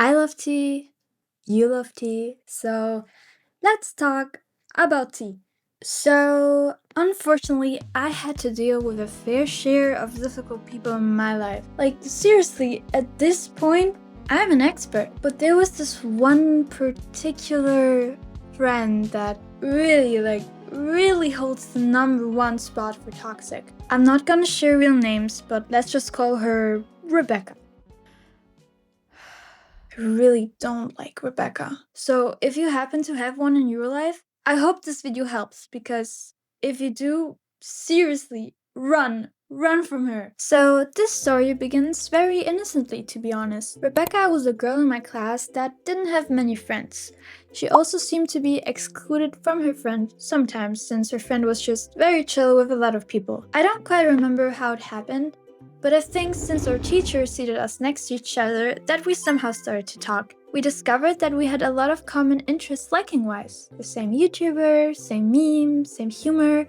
I love tea, you love tea, so let's talk about tea. So, unfortunately, I had to deal with a fair share of difficult people in my life. Like, seriously, at this point, I'm an expert. But there was this one particular friend that really holds the number one spot for toxic. I'm not gonna share real names, but let's just call her Rebecca. I really don't like Rebecca. So if you happen to have one in your life, I hope this video helps, because if you do, seriously, run from her. So this story begins very innocently, to be honest. Rebecca was a girl in my class that didn't have many friends. She also seemed to be excluded from her friend sometimes, since her friend was just very chill with a lot of people. I don't quite remember how it happened, but I think since our teacher seated us next to each other, that we somehow started to talk. We discovered that we had a lot of common interests liking-wise. The same YouTuber, same meme, same humor,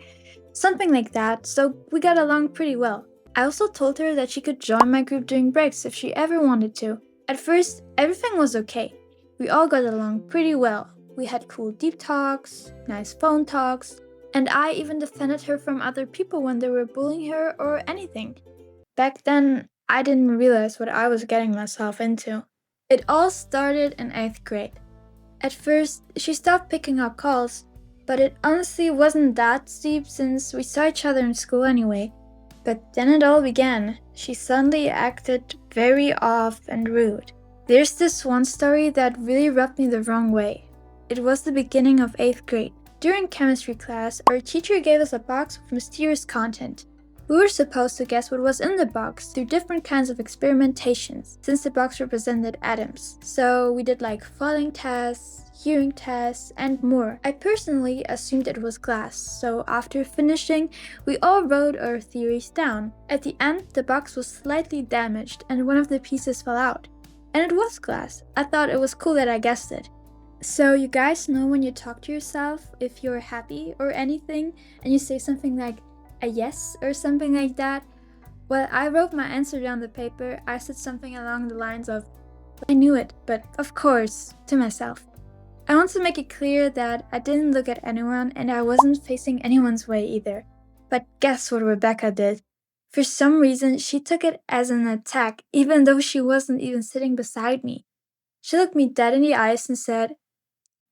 something like that, so we got along pretty well. I also told her that she could join my group during breaks if she ever wanted to. At first, everything was okay. We all got along pretty well. We had cool deep talks, nice phone talks, and I even defended her from other people when they were bullying her or anything. Back then, I didn't realize what I was getting myself into. It all started in 8th grade. At first, she stopped picking up calls, but it honestly wasn't that steep since we saw each other in school anyway. But then it all began. She suddenly acted very off and rude. There's this one story that really rubbed me the wrong way. It was the beginning of 8th grade. During chemistry class, our teacher gave us a box with mysterious content. We were supposed to guess what was in the box through different kinds of experimentations, since the box represented atoms. So we did like falling tests, hearing tests, and more. I personally assumed it was glass, so after finishing, we all wrote our theories down. At the end, the box was slightly damaged and one of the pieces fell out. And it was glass. I thought it was cool that I guessed it. So you guys know when you talk to yourself, if you're happy or anything, and you say something like a yes or something like that? Well, I wrote my answer down the paper. I said something along the lines of, I knew it, but of course, to myself. I want to make it clear that I didn't look at anyone and I wasn't facing anyone's way either. But guess what Rebecca did? For some reason, she took it as an attack, even though she wasn't even sitting beside me. She looked me dead in the eyes and said,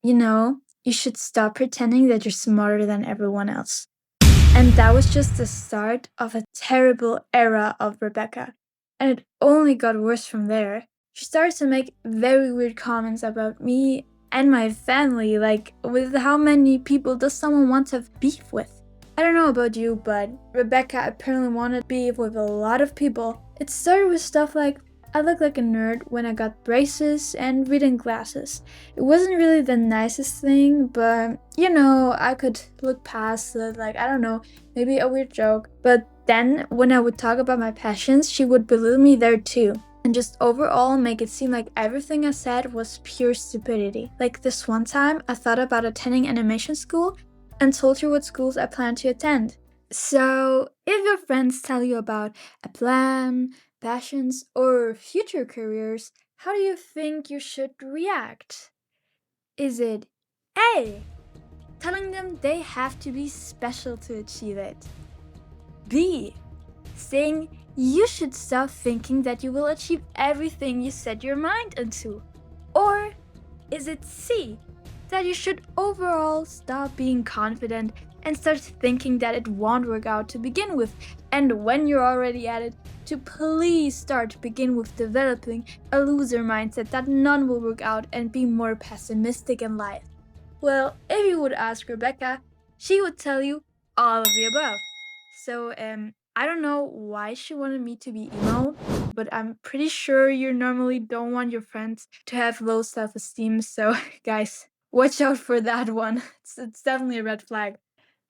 you should stop pretending that you're smarter than everyone else. And that was just the start of a terrible era of Rebecca. And it only got worse from there. She started to make very weird comments about me and my family, like, with how many people does someone want to have beef with? I don't know about you, but Rebecca apparently wanted beef with a lot of people. It started with stuff like, I look like a nerd when I got braces and reading glasses. It wasn't really the nicest thing, but I could look past it, like, I don't know, maybe a weird joke. But then when I would talk about my passions, she would belittle me there too. And just overall make it seem like everything I said was pure stupidity. Like this one time, I thought about attending animation school and told her what schools I plan to attend. So, if your friends tell you about a plan, passions, or future careers, how do you think you should react? Is it A, telling them they have to be special to achieve it? B, saying you should stop thinking that you will achieve everything you set your mind into? Or is it C, that you should overall stop being confident and start thinking that it won't work out to begin with, and when you're already at it, to please begin with developing a loser mindset that none will work out and be more pessimistic in life? Well, if you would ask Rebecca, she would tell you all of the above. So, I don't know why she wanted me to be emo, but I'm pretty sure you normally don't want your friends to have low self-esteem, so guys, watch out for that one. It's definitely a red flag.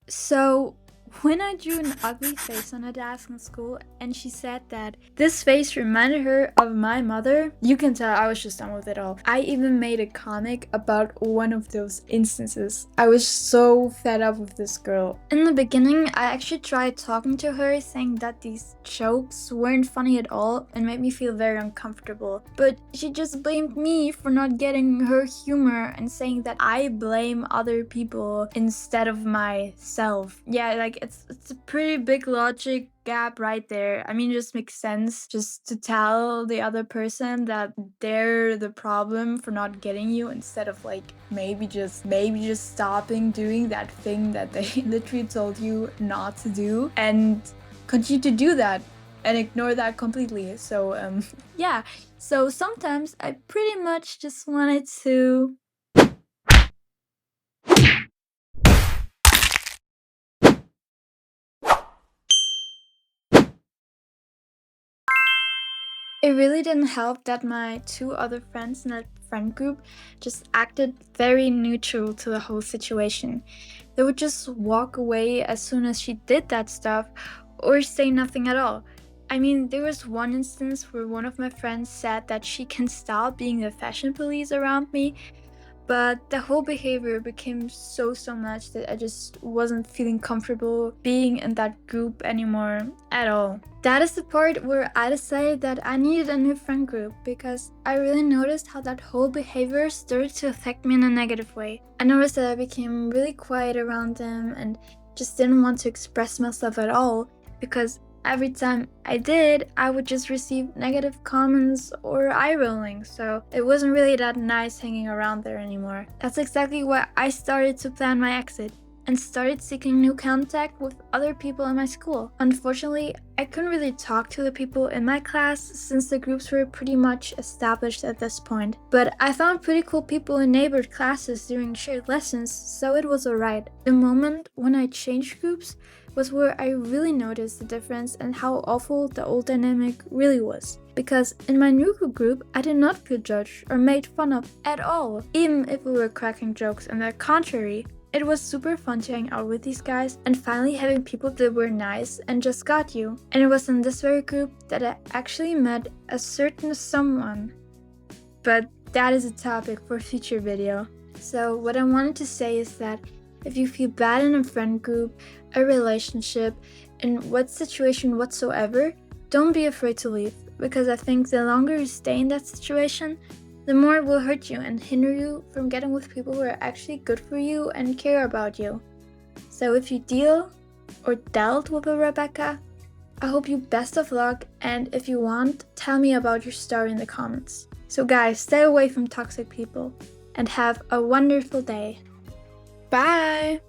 So, when I drew an ugly face on a desk in school and she said that this face reminded her of my mother, you can tell I was just done with it all. I even made a comic about one of those instances. I was so fed up with this girl. In the beginning, I actually tried talking to her, saying that these jokes weren't funny at all and made me feel very uncomfortable. But she just blamed me for not getting her humor and saying that I blame other people instead of myself. Yeah, like it's a pretty big logic gap right there. I mean, it just makes sense just to tell the other person that they're the problem for not getting you instead of like maybe just stopping doing that thing that they literally told you not to do and continue to do that and ignore that completely. So yeah, so sometimes I pretty much just wanted to It really didn't help that my two other friends in that friend group just acted very neutral to the whole situation. They would just walk away as soon as she did that stuff or say nothing at all. I mean, there was one instance where one of my friends said that she can stop being the fashion police around me, but the whole behavior became so much that I just wasn't feeling comfortable being in that group anymore at all. That is the part where I decided that I needed a new friend group because I really noticed how that whole behavior started to affect me in a negative way. I noticed that I became really quiet around them and just didn't want to express myself at all because every time I did, I would just receive negative comments or eye rolling, so it wasn't really that nice hanging around there anymore. That's exactly why I started to plan my exit and started seeking new contact with other people in my school. Unfortunately, I couldn't really talk to the people in my class since the groups were pretty much established at this point. But I found pretty cool people in neighbored classes during shared lessons, so it was alright. The moment when I changed groups was where I really noticed the difference and how awful the old dynamic really was. Because in my new group, I did not feel judged or made fun of at all, even if we were cracking jokes on the contrary. It was super fun to hang out with these guys and finally having people that were nice and just got you. And it was in this very group that I actually met a certain someone. But that is a topic for a future video. So what I wanted to say is that if you feel bad in a friend group, a relationship, in what situation whatsoever, don't be afraid to leave. Because I think the longer you stay in that situation, the more it will hurt you and hinder you from getting with people who are actually good for you and care about you. So if you deal or dealt with a Rebecca, I hope you best of luck, and if you want, tell me about your story in the comments. So guys, stay away from toxic people and have a wonderful day. Bye!